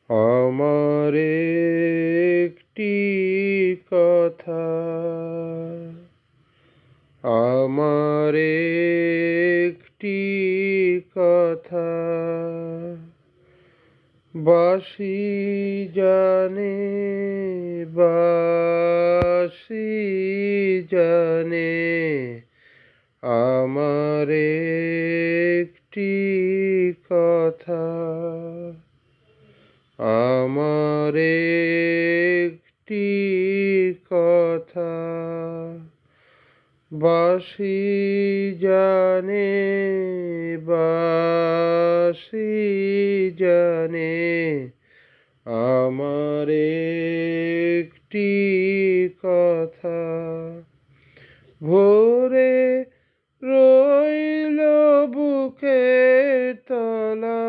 আমার একটি কথা, আমার একটি কথা, বাঁশি জানে, বাঁশি জানে, আমার একটি কথা, আমার একটি কথা, বাঁশি জানে, বাঁশি জানে, আমার একটি কথা, ভোরে রইল বুকের তলা,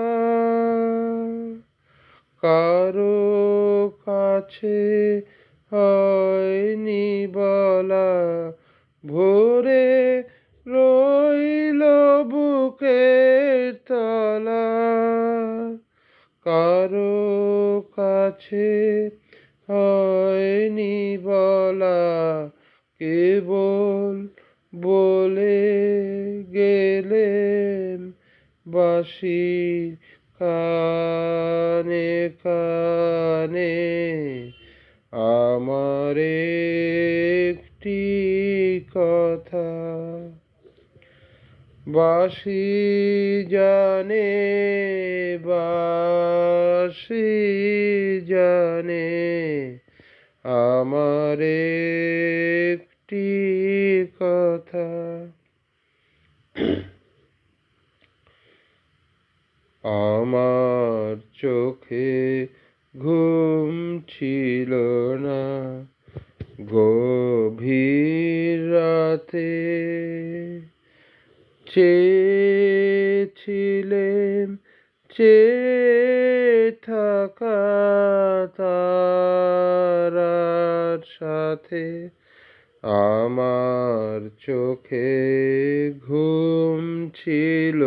কারো কাছে হয়নি বলা, ভোরে রইল বুকের তলা, কারো কাছে হয়নি বলা, কেবল বলে গেলেন বাঁশির কানে কানে, আমার একটি কথা, বাঁশি জানে, বাঁশি জানে, আমার একটি কথা। আমার চোখে ঘুম ছিল না গভীর রাতে, চেয়েছিলেন চেয়ে থাকা তারার সাথে, আমার চোখে ঘুম ছিল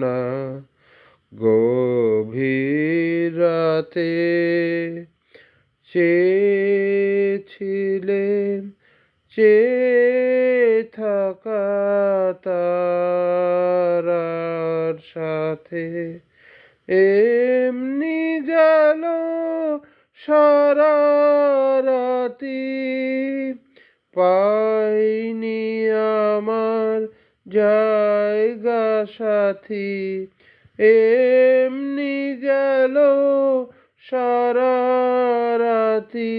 না গভীর রাতে, চেয়েছিলেন চেয়ে থাকা তারার সাথে, এমনি গেল সারা রাতি, পাইনি আমার জায়গা সাথী, এমনি গেল সারা রাতি,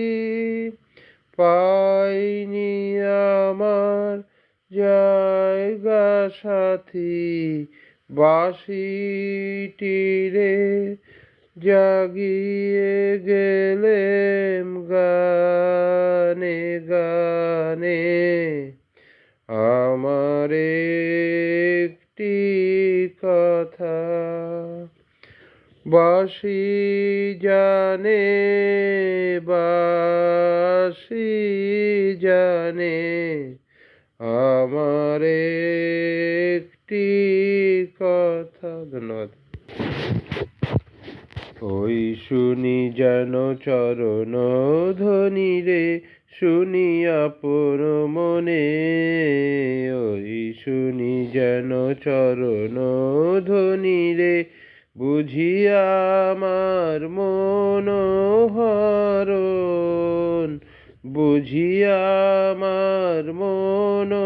পাইনি আমার জায়গা সাথী, বাঁশিটিরে জাগিয়ে গেলেম গানে গানে, আমার একটি কথা, বাঁশি জানে, বাঁশি জানে, আমার একটি কথা। ধন্যবাদ। ওই শুনি যেন চরণ ধ্বনি রে, শুনি আপন মনে, ওই শুনি যেন চরণ ধ্বনি রে, বুঝিয়া আমার মনোহরণ, বুঝিয়া আমার মনোহরণ,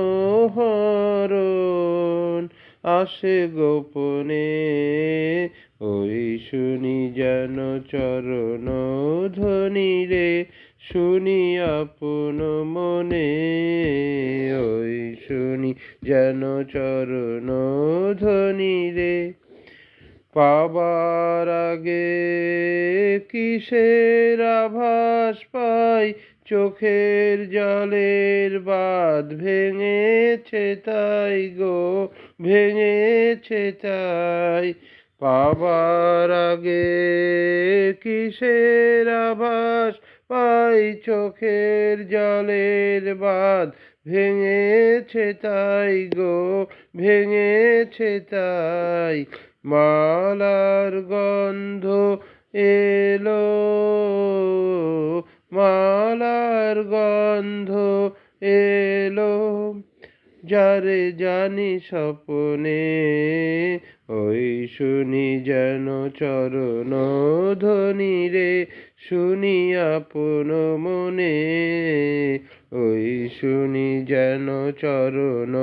আসে গোপনে, ওই শুনি যেন চরণ ধ্বনি রে, শুনি আপন মনে, ওই শুনি যেন চরণ ধ্বনি রে, পাবার আগে কিসের আভাস পাই, চোখের জলের বাঁধ ভেঙেছে তাই গো, ভেঙেছে তাই, পাবার আগে কিসের আভাস পাই, চোখের জলের বাঁধ ভেঙেছে তাই গো, ভেঙেছে তাই মালার গন্ধ এলো, মালার গন্ধ এলো, যারে জানি স্বপনে ওই শুনি যেন চরণ ধ্বনি রে, শুনি আপন মনে ওই শুনি যেন চরণ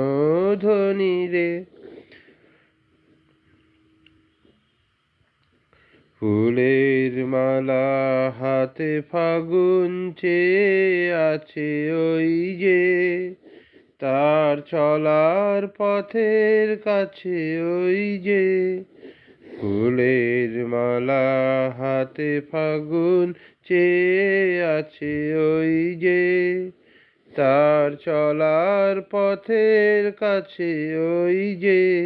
ধ্বনি রে। ফুলের মালা হাতে ফাগুন চেয়ে আছে ওই যে, তার চলার পথের কাছে ওই যে। ফুলের মালা হাতে ফাগুন চেয়ে আছে ওই যে, তার চলার পথের কাছে ওই যে।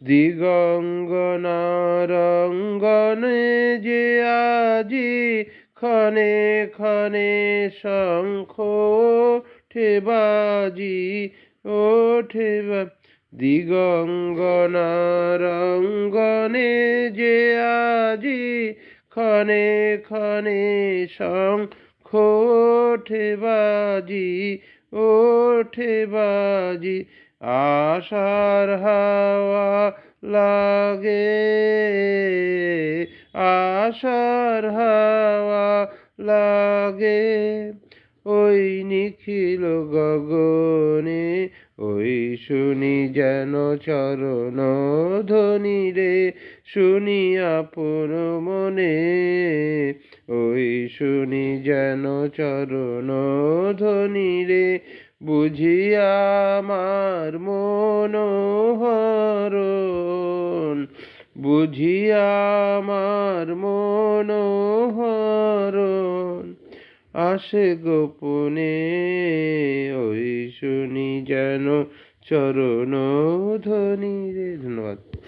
দিগঙ্গনারঙ্গনে যে আজি ক্ষণে ক্ষণে শঙ্খ ওঠে বাজি, ওঠে দিগঙ্গনারঙ্গনে যে আজি ক্ষণে ক্ষণে শঙ্খ ওঠে বাজি, ওঠে বাজি। আশার হাওয়া লাগে, আশার হাওয়া লাগে ওই নিখিল গগনে, ওই শুনি যেন চরণ ধ্বনি রে, শুনি আপন মনে ওই শুনি যেন চরণ ধ্বনি রে। বুঝিয়া আমার মনোহরণ, বুঝিয়া আমার মনোহরণ, আসে গোপনে ওই শুনি যেন চরণ ধ্বনি রে। ধন্যবাদ।